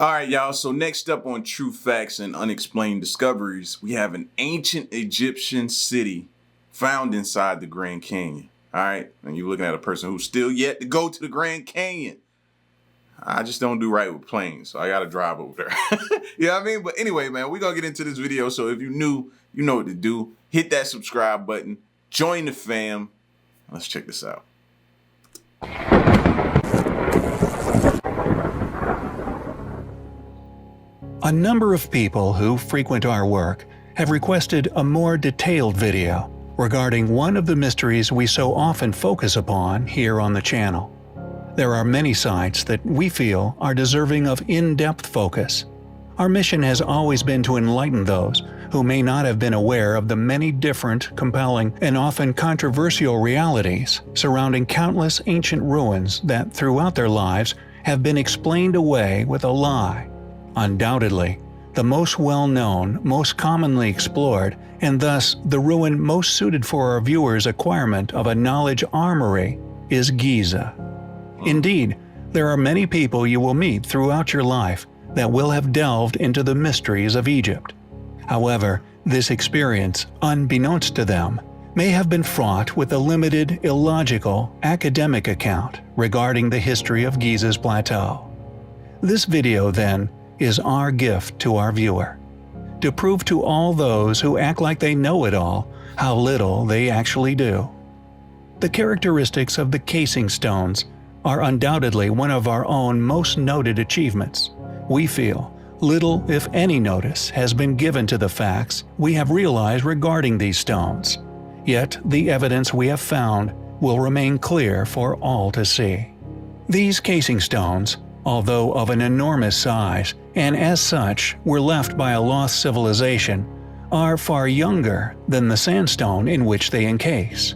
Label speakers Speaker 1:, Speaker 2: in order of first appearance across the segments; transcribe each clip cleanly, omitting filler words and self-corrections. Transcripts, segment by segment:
Speaker 1: All right, y'all. So next up on True Facts and Unexplained Discoveries, we have an ancient Egyptian city found inside the Grand Canyon. All right, and you're looking at a person who's still yet to go to the Grand Canyon. I just don't do right with planes, so I gotta drive over there. You know what I mean? But anyway, man, we're gonna get into this video. So if you're new, you know what to do. Hit that subscribe button, join the fam. Let's check this out.
Speaker 2: A number of people who frequent our work have requested a more detailed video regarding one of the mysteries we so often focus upon here on the channel. There are many sites that we feel are deserving of in-depth focus. Our mission has always been to enlighten those who may not have been aware of the many different, compelling, and often controversial realities surrounding countless ancient ruins that throughout their lives have been explained away with a lie. Undoubtedly, the most well-known, most commonly explored, and thus the ruin most suited for our viewers' acquirement of a knowledge armory is Giza. Indeed, there are many people you will meet throughout your life that will have delved into the mysteries of Egypt. However, this experience, unbeknownst to them, may have been fraught with a limited, illogical, academic account regarding the history of Giza's plateau. This video, then, is our gift to our viewer, to prove to all those who act like they know it all how little they actually do. The characteristics of the casing stones are undoubtedly one of our own most noted achievements. We feel little, if any, notice has been given to the facts we have realized regarding these stones, yet the evidence we have found will remain clear for all to see. These casing stones, although of an enormous size, and as such were left by a lost civilization, are far younger than the sandstone in which they encase.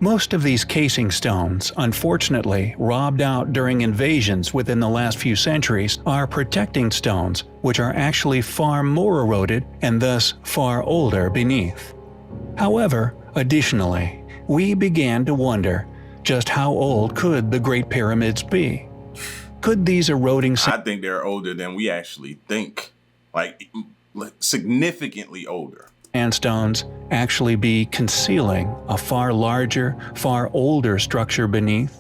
Speaker 2: Most of these casing stones, unfortunately robbed out during invasions within the last few centuries, are protecting stones which are actually far more eroded and thus far older beneath. However, additionally, we began to wonder just how old could the Great Pyramids be? Could these eroding
Speaker 1: I think they're older than we actually think, like significantly older.
Speaker 2: Sandstones actually be concealing a far larger, far older structure beneath?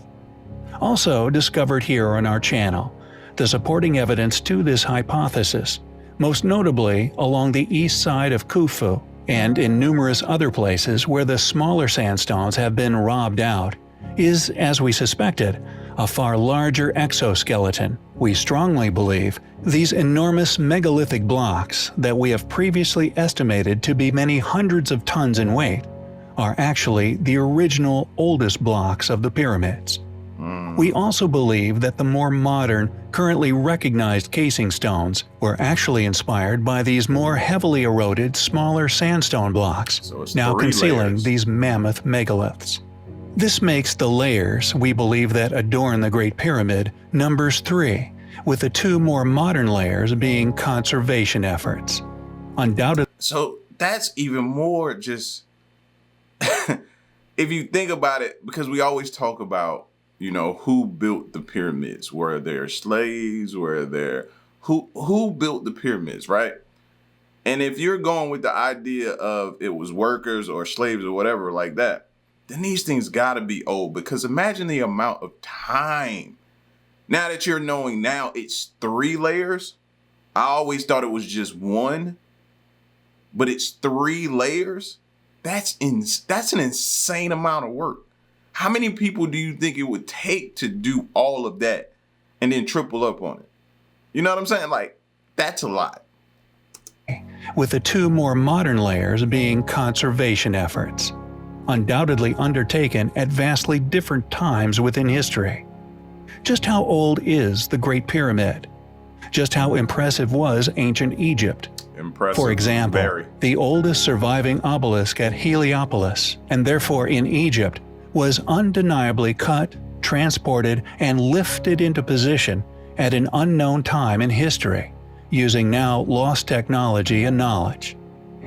Speaker 2: Also discovered here on our channel, the supporting evidence to this hypothesis, most notably along the east side of Khufu and in numerous other places where the smaller sandstones have been robbed out, is, as we suspected, a far larger exoskeleton. We strongly believe these enormous megalithic blocks that we have previously estimated to be many hundreds of tons in weight are actually the original oldest blocks of the pyramids. We also believe that the more modern, currently recognized casing stones were actually inspired by these more heavily eroded, smaller sandstone blocks,
Speaker 1: So it's
Speaker 2: now
Speaker 1: 3
Speaker 2: concealing
Speaker 1: layers.
Speaker 2: these mammoth megaliths. This makes the layers we believe that adorn the Great Pyramid numbers 3, with the 2 more modern layers being conservation efforts. Undoubtedly,
Speaker 1: So that's even more just, if you think about it, because we always talk about, you know, who built the pyramids? Were there slaves? Were there, who built the pyramids, right? And if you're going with the idea of it was workers or slaves or whatever like that, then these things gotta be old, because imagine the amount of time. Now that you're knowing now it's 3 layers, I always thought it was just 1, but it's 3 layers. That's an insane amount of work. How many people do you think it would take to do all of that and then triple up on it? You know what I'm saying? Like, that's a lot.
Speaker 2: with the 2 more modern layers being conservation efforts, undoubtedly undertaken at vastly different times within history. Just how old is the Great Pyramid? Just how impressive was ancient Egypt?
Speaker 1: Impressive.
Speaker 2: For example,
Speaker 1: Very.
Speaker 2: the oldest surviving obelisk at Heliopolis, and therefore in Egypt, was undeniably cut, transported, and lifted into position at an unknown time in history, using now lost technology and knowledge.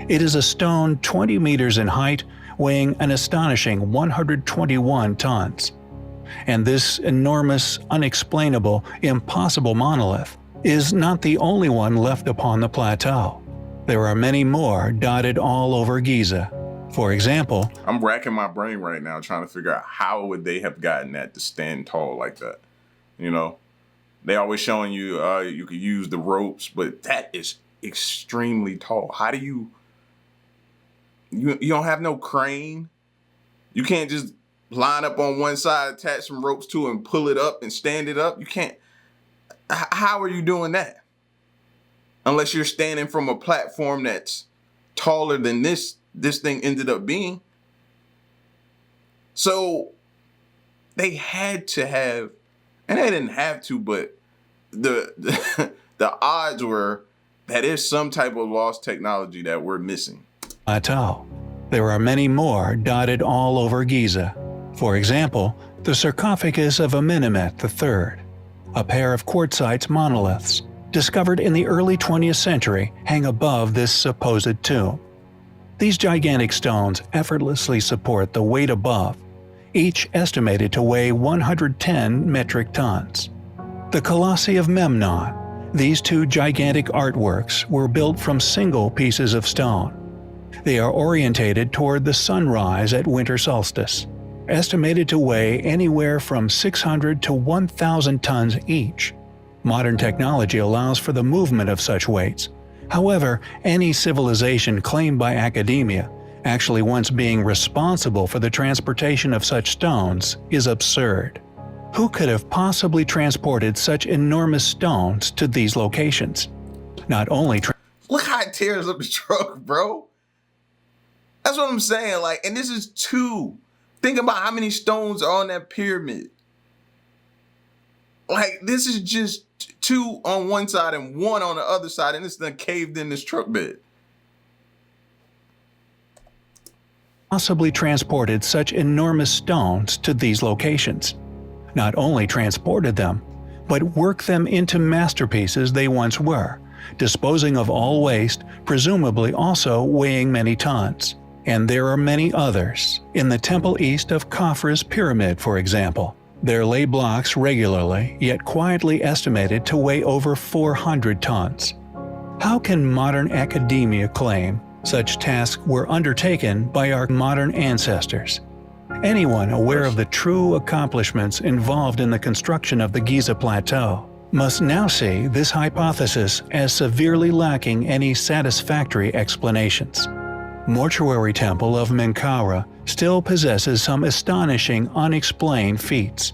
Speaker 2: It is a stone 20 meters in height, weighing an astonishing 121 tons. And this enormous, unexplainable, impossible monolith is not the only one left upon the plateau. There are many more dotted all over Giza. For example,
Speaker 1: I'm racking my brain right now trying to figure out how would they have gotten that to stand tall like that. You know, they always showing you you could use the ropes, but that is extremely tall. How do you don't have no crane? You can't just line up on one side, attach some ropes to it, and pull it up and stand it up. You can't. How are you doing that? Unless you're standing from a platform that's taller than this thing ended up being. So they had to have, and they didn't have to, but the odds were that is some type of lost technology that we're missing.
Speaker 2: Plateau. There are many more dotted all over Giza. For example, the sarcophagus of Amenemhet III, a pair of quartzite monoliths discovered in the early 20th century hang above this supposed tomb. These gigantic stones effortlessly support the weight above, each estimated to weigh 110 metric tons. The Colossi of Memnon. These two gigantic artworks were built from single pieces of stone. They are orientated toward the sunrise at winter solstice, estimated to weigh anywhere from 600 to 1,000 tons each. Modern technology allows for the movement of such weights. However, any civilization claimed by academia actually once being responsible for the transportation of such stones is absurd. Who could have possibly transported such enormous stones to these locations? Not only
Speaker 1: Look how it tears up the truck, bro. That's what I'm saying. Like, and this is two. Think about how many stones are on that pyramid. Like, this is just two on one side and one on the other side, and it's done caved in this truck bed.
Speaker 2: Possibly transported such enormous stones to these locations. Not only transported them, but worked them into masterpieces they once were, disposing of all waste, presumably also weighing many tons. And there are many others. In the temple east of Khafra's pyramid, for example, there lay blocks regularly, yet quietly estimated to weigh over 400 tons. How can modern academia claim such tasks were undertaken by our modern ancestors? Anyone aware of the true accomplishments involved in the construction of the Giza Plateau must now see this hypothesis as severely lacking any satisfactory explanations. Mortuary Temple of Menkaure still possesses some astonishing unexplained feats.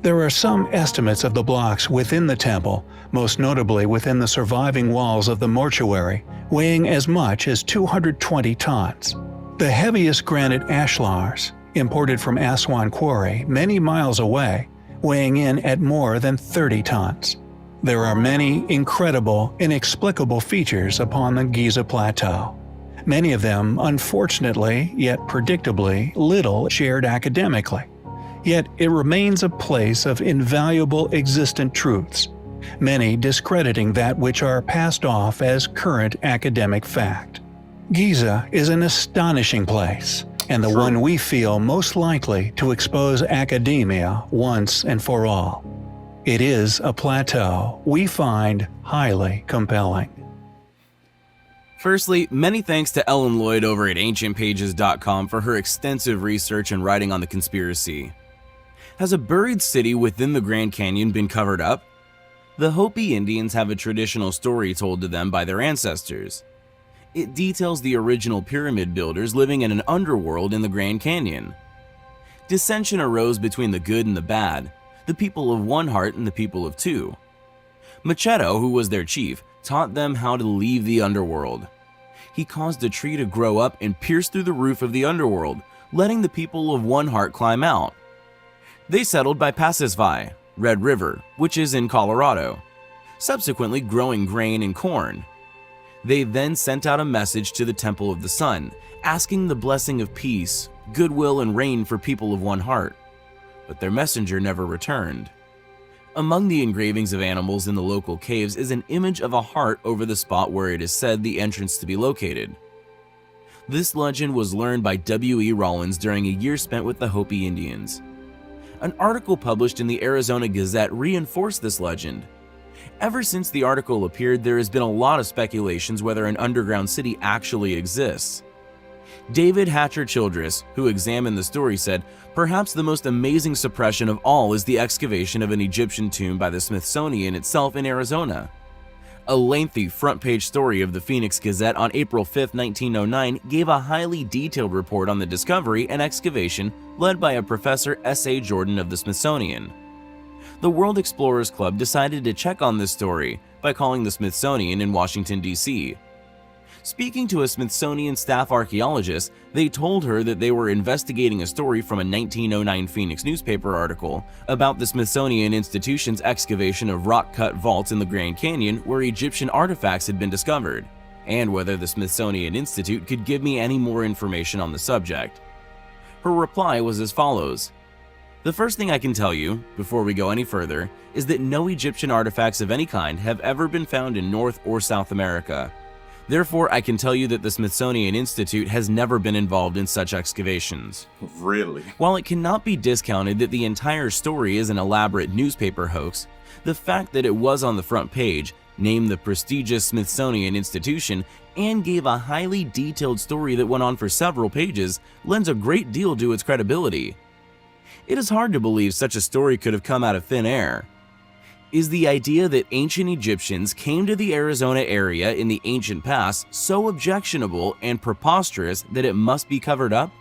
Speaker 2: There are some estimates of the blocks within the temple, most notably within the surviving walls of the mortuary, weighing as much as 220 tons. The heaviest granite ashlars, imported from Aswan Quarry many miles away, weighing in at more than 30 tons. There are many incredible, inexplicable features upon the Giza Plateau. Many of them, unfortunately, yet predictably, little shared academically. Yet it remains a place of invaluable existent truths, many discrediting that which are passed off as current academic fact. Giza is an astonishing place, and the one we feel most likely to expose academia once and for all. It is a plateau we find highly compelling.
Speaker 3: Firstly, many thanks to Ellen Lloyd over at AncientPages.com for her extensive research and writing on the conspiracy. Has a buried city within the Grand Canyon been covered up? The Hopi Indians have a traditional story told to them by their ancestors. It details the original pyramid builders living in an underworld in the Grand Canyon. Dissension arose between the good and the bad, the people of one heart and the people of two. Machado, who was their chief, taught them how to leave the underworld. He caused a tree to grow up and pierce through the roof of the underworld, letting the people of one heart climb out. They settled by Passisvi, Red River, which is in Colorado, subsequently growing grain and corn. They then sent out a message to the Temple of the Sun, asking the blessing of peace, goodwill, and rain for people of one heart, but their messenger never returned. Among the engravings of animals in the local caves is an image of a heart over the spot where it is said the entrance to be located. This legend was learned by W.E. Rollins during a year spent with the Hopi Indians. An article published in the Arizona Gazette reinforced this legend. Ever since the article appeared, there has been a lot of speculations whether an underground city actually exists. David Hatcher Childress, who examined the story, said, "Perhaps the most amazing suppression of all is the excavation of an Egyptian tomb by the Smithsonian itself in Arizona." A lengthy front-page story of the Phoenix Gazette on April 5, 1909 gave a highly detailed report on the discovery and excavation led by a Professor S.A. Jordan of the Smithsonian. The World Explorers Club decided to check on this story by calling the Smithsonian in Washington, D.C. Speaking to a Smithsonian staff archaeologist, they told her that they were investigating a story from a 1909 Phoenix newspaper article about the Smithsonian Institution's excavation of rock-cut vaults in the Grand Canyon where Egyptian artifacts had been discovered, and whether the Smithsonian Institute could give me any more information on the subject. Her reply was as follows: "The first thing I can tell you, before we go any further, is that no Egyptian artifacts of any kind have ever been found in North or South America. Therefore, I can tell you that the Smithsonian Institute has never been involved in such excavations."
Speaker 1: Really?
Speaker 3: While it cannot be discounted that the entire story is an elaborate newspaper hoax, the fact that it was on the front page, named the prestigious Smithsonian Institution, and gave a highly detailed story that went on for several pages lends a great deal to its credibility. It is hard to believe such a story could have come out of thin air. Is the idea that ancient Egyptians came to the Arizona area in the ancient past so objectionable and preposterous that it must be covered up?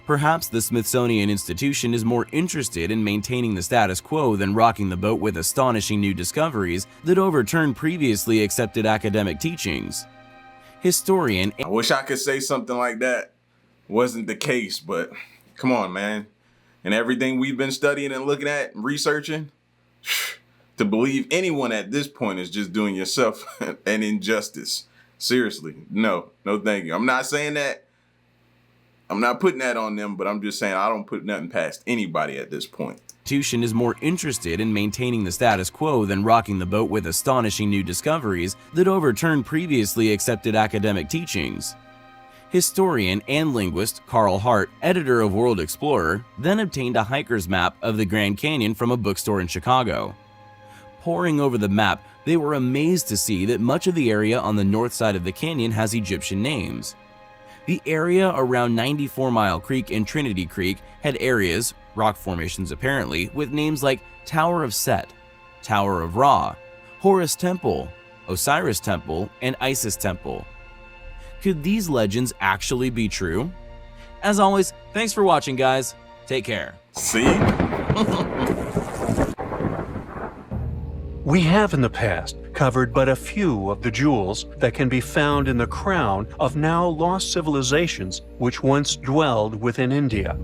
Speaker 3: Perhaps the Smithsonian Institution is more interested in maintaining the status quo than rocking the boat with astonishing new discoveries that overturn previously accepted academic teachings. Historian
Speaker 1: I wish I could say something like that wasn't the case, but come on, man. And everything we've been studying and looking at and researching, to believe anyone at this point is just doing yourself an injustice. Seriously, no thank you. I'm not saying that. I'm not putting that on them, but I'm just saying I don't put nothing past anybody at this point.
Speaker 3: Institution is more interested in maintaining the status quo than rocking the boat with astonishing new discoveries that overturn previously accepted academic teachings. Historian and linguist Carl Hart, editor of World Explorer, then obtained a hiker's map of the Grand Canyon from a bookstore in Chicago. Poring over the map, they were amazed to see that much of the area on the north side of the canyon has Egyptian names. The area around 94 Mile Creek and Trinity Creek had areas, rock formations apparently, with names like Tower of Set, Tower of Ra, Horus Temple, Osiris Temple, and Isis Temple. Could these legends actually be true? As always, thanks for watching, guys. Take care.
Speaker 1: See?
Speaker 2: We have in the past covered but a few of the jewels that can be found in the crown of now lost civilizations which once dwelled within India.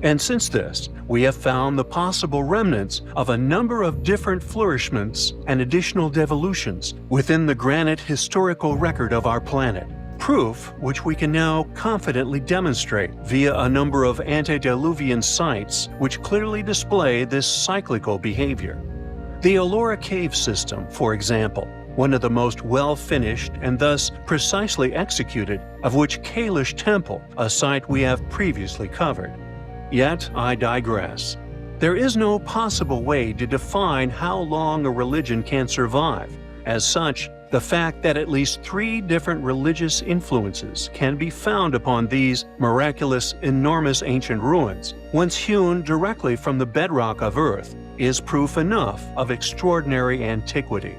Speaker 2: And since this, we have found the possible remnants of a number of different flourishments and additional devolutions within the granite historical record of our planet. Proof which we can now confidently demonstrate via a number of antediluvian sites which clearly display this cyclical behavior. The Ellora Cave System, for example, one of the most well-finished and thus precisely executed, of which Kalish Temple, a site we have previously covered. Yet I digress. There is no possible way to define how long a religion can survive. As such, the fact that at least 3 different religious influences can be found upon these miraculous, enormous ancient ruins, once hewn directly from the bedrock of Earth, is proof enough of extraordinary antiquity.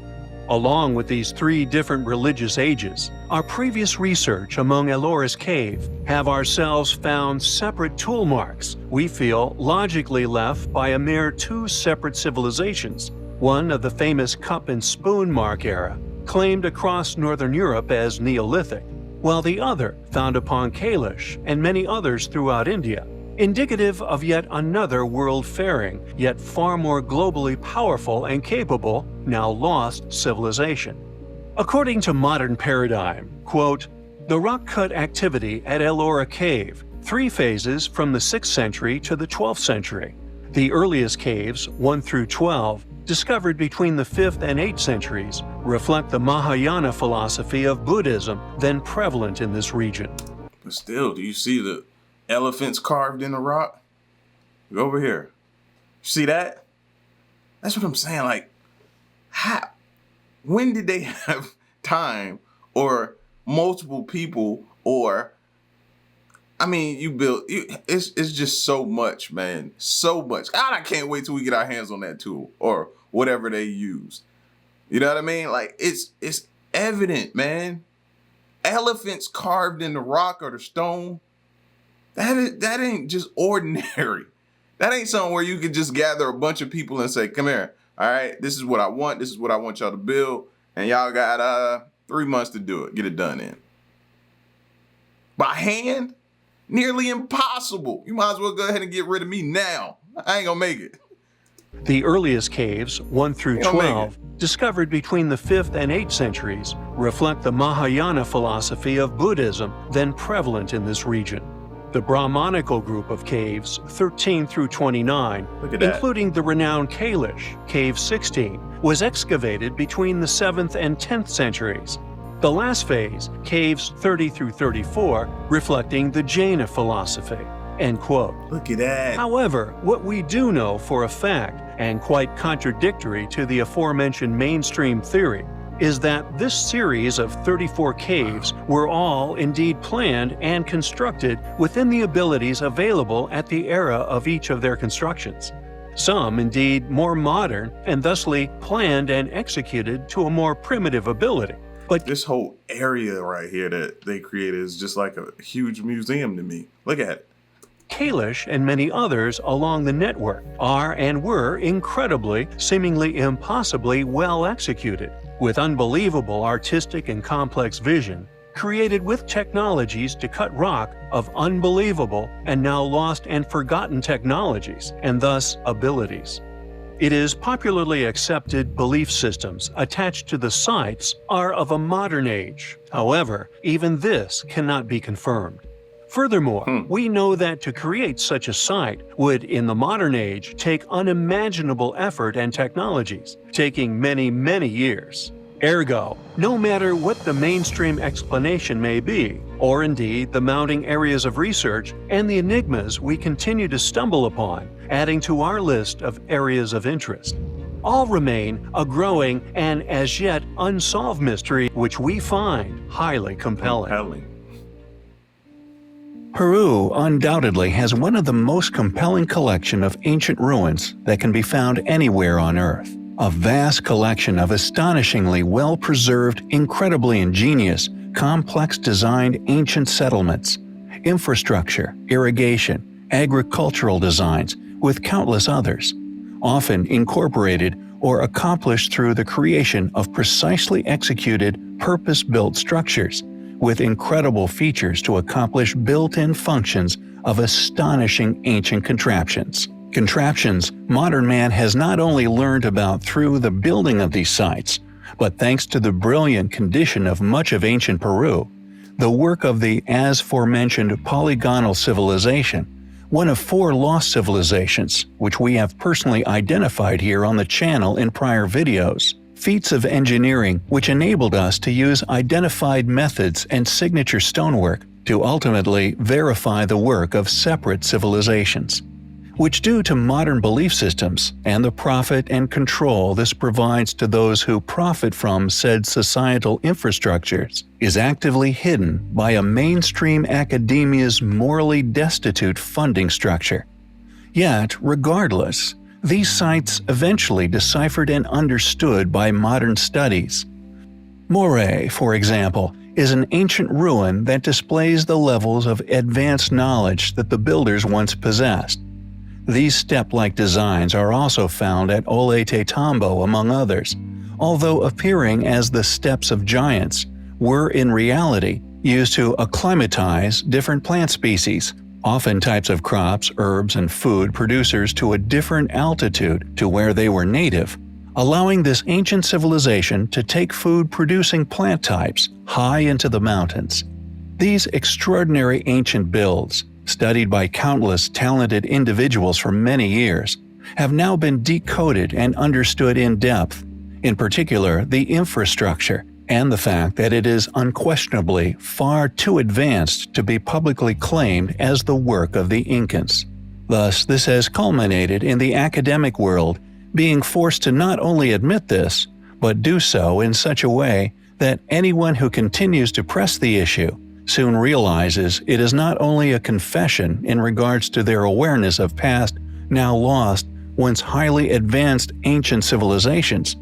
Speaker 2: Along with these 3 different religious ages, our previous research among Ellora's Cave have ourselves found separate tool marks we feel logically left by a mere 2 separate civilizations, one of the famous cup and spoon mark era, claimed across northern Europe as Neolithic, while the other found upon Kalish and many others throughout India, indicative of yet another world-faring, yet far more globally powerful and capable, now lost civilization. According to modern paradigm, quote, the rock-cut activity at Ellora Cave, 3 phases from the 6th century to the 12th century. The earliest caves, 1 through 12, discovered between the 5th and 8th centuries, reflect the Mahayana philosophy of Buddhism then prevalent in this region.
Speaker 1: But still, do you see the elephants carved in the rock? Look over here. You see that? That's what I'm saying. Like, when did they have time or multiple people or it's just so much, man. So much. God, I can't wait till we get our hands on that tool or whatever they use. You know what I mean? Like it's evident, man. Elephants carved in the rock or the stone. That ain't just ordinary. That ain't something where you can just gather a bunch of people and say, come here. All right, this is what I want. This is what I want y'all to build. And y'all got 3 months to do it. Get it done in. By hand? Nearly impossible. You might as well go ahead and get rid of me now. I ain't gonna make it.
Speaker 2: The earliest caves, 1 through 12, discovered between the 5th and 8th centuries, reflect the Mahayana philosophy of Buddhism then prevalent in this region. The Brahmanical group of caves, 13 through 29, including the renowned Kailash, Cave 16, was excavated between the 7th and 10th centuries. The last phase, caves 30 through 34, reflecting the Jaina philosophy." End quote.
Speaker 1: Look at that.
Speaker 2: However, what we do know for a fact, and quite contradictory to the aforementioned mainstream theory, is that this series of 34 caves were all indeed planned and constructed within the abilities available at the era of each of their constructions. Some indeed more modern and thusly planned and executed to a more primitive ability. But
Speaker 1: this whole area right here that they created is just like a huge museum to me. Look at it.
Speaker 2: Kailash and many others along the network are and were incredibly, seemingly impossibly well executed, with unbelievable artistic and complex vision, created with technologies to cut rock of unbelievable and now lost and forgotten technologies, and thus abilities. It is popularly accepted belief systems attached to the sites are of a modern age. However, even this cannot be confirmed. Furthermore, we know that to create such a site would, in the modern age, take unimaginable effort and technologies, taking many, many years. Ergo, no matter what the mainstream explanation may be, or indeed the mounting areas of research and the enigmas we continue to stumble upon, adding to our list of areas of interest, all remain a growing and as yet unsolved mystery which we find highly compelling.
Speaker 3: Peru undoubtedly has one of the most compelling collection of ancient ruins that can be found anywhere on Earth. A vast collection of astonishingly well-preserved, incredibly ingenious, complex designed ancient settlements, infrastructure, irrigation, agricultural designs, with countless others, often incorporated or accomplished through the creation of precisely executed, purpose-built structures, with incredible features to accomplish built-in functions of astonishing ancient contraptions. Contraptions modern man has not only learned about through the building of these sites, but thanks to the brilliant condition of much of ancient Peru, the work of the as-forementioned polygonal civilization, one of 4 lost civilizations, which we have personally identified here on the channel in prior videos. Feats of engineering which enabled us to use identified methods and signature stonework to ultimately verify the work of separate civilizations, which due to modern belief systems and the profit and control this provides to those who profit from said societal infrastructures, is actively hidden by a mainstream academia's morally destitute funding structure. Yet, regardless, these sites eventually deciphered and understood by modern studies. Moray, for example, is an ancient ruin that displays the levels of advanced knowledge that the builders once possessed. These step-like designs are also found at Ollantaytambo among others, although appearing as the steps of giants, were in reality used to acclimatize different plant species, often types of crops, herbs, and food producers to a different altitude to where they were native, allowing this ancient civilization to take food-producing plant types high into the mountains. These extraordinary ancient builds, studied by countless talented individuals for many years, have now been decoded and understood in depth, in particular the infrastructure, and the fact that it is unquestionably far too advanced to be publicly claimed as the work of the Incans. Thus, this has culminated in the academic world being forced to not only admit this,
Speaker 2: but do so in such a way that anyone who continues to press the issue soon realizes it is not only a confession in regards to their awareness of past, now lost, once highly advanced ancient civilizations,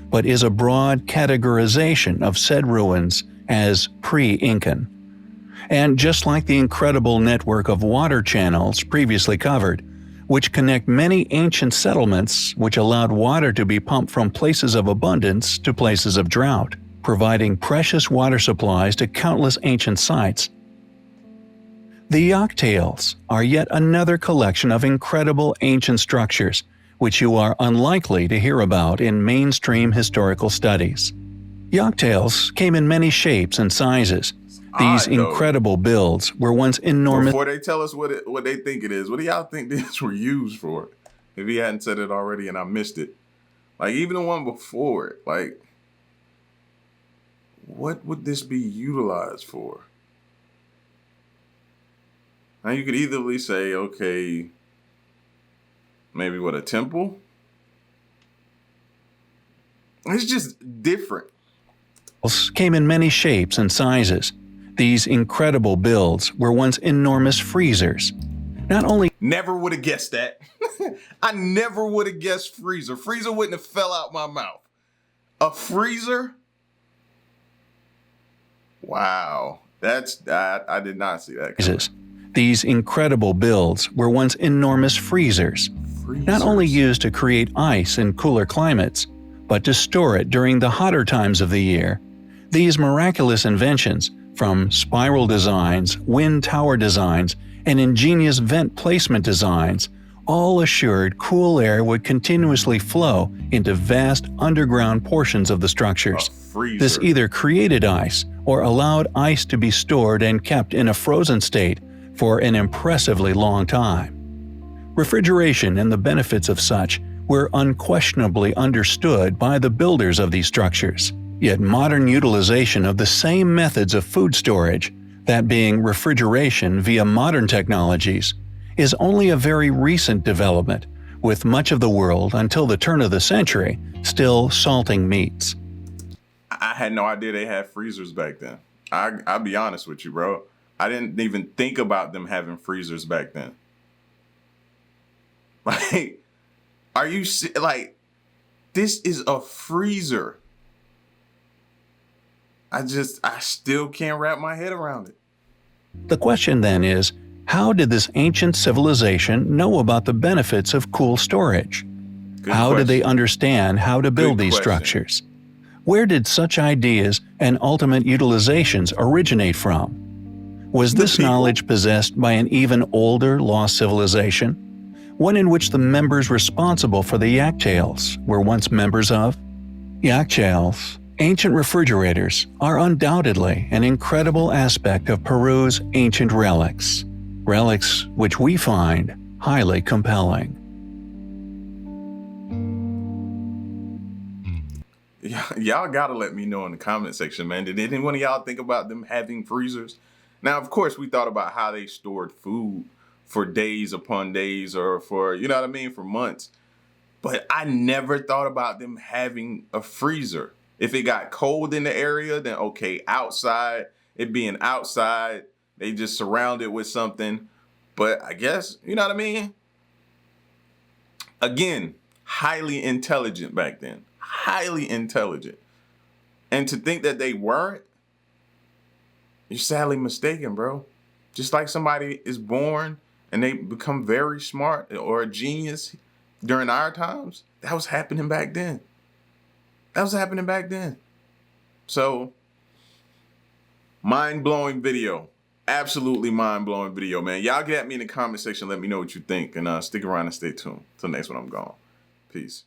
Speaker 2: but is a broad categorization of said ruins as pre-Incan. And just like the incredible network of water channels previously covered, which connect many ancient settlements which allowed water to be pumped from places of abundance to places of drought, providing precious water supplies to countless ancient sites. The Yoktails are yet another collection of incredible ancient structures which you are unlikely to hear about in mainstream historical studies. Yoktails came in many shapes and sizes. These incredible builds were once enormous.
Speaker 1: Before they tell us what they think it is, what do y'all think these were used for? If he hadn't said it already and I missed it. Like, even the one before it, like, what would this be utilized for? Now, you could easily say, okay, maybe what, a temple? It's just different.
Speaker 2: Came in many shapes and sizes. These incredible builds were once enormous freezers. Not only
Speaker 1: never would have guessed that. I never would have guessed freezer. Freezer wouldn't have fell out my mouth. A freezer? Wow. I did not see that coming.
Speaker 2: These incredible builds were once enormous freezers. Not only used to create ice in cooler climates, but to store it during the hotter times of the year. These miraculous inventions, from spiral designs, wind tower designs, and ingenious vent placement designs, all assured cool air would continuously flow into vast underground portions of the structures. This either created ice or allowed ice to be stored and kept in a frozen state for an impressively long time. Refrigeration and the benefits of such were unquestionably understood by the builders of these structures. Yet modern utilization of the same methods of food storage, that being refrigeration via modern technologies, is only a very recent development, with much of the world until the turn of the century still salting meats.
Speaker 1: I had no idea they had freezers back then. I'll be honest with you, bro. I didn't even think about them having freezers back then. Like, are you like, this is a freezer. I still can't wrap my head around it.
Speaker 2: The question then is, how did this ancient civilization know about the benefits of cool storage? How did they understand how to build these structures? Where did such ideas and ultimate utilizations originate from? Was this knowledge possessed by an even older lost civilization? One in which the members responsible for the Yoktails were once members of? Yoktails, ancient refrigerators, are undoubtedly an incredible aspect of Peru's ancient relics. Relics which we find highly compelling.
Speaker 1: Y'all gotta let me know in the comment section, man. Did any one of y'all think about them having freezers? Now, of course, we thought about how they stored food for days upon days, or for, you know what I mean, for months. But I never thought about them having a freezer. If it got cold in the area, then okay, outside, it being outside, they just surround it with something. But I guess, you know what I mean? Again, highly intelligent back then. Highly intelligent. And to think that they weren't, you're sadly mistaken, bro. Just like somebody is born and they become very smart or a genius during our times, that was happening back then. That was happening back then. So, mind-blowing video. Absolutely mind-blowing video, man. Y'all get at me in the comment section. Let me know what you think. And stick around and stay tuned. Till next one, I'm gone. Peace.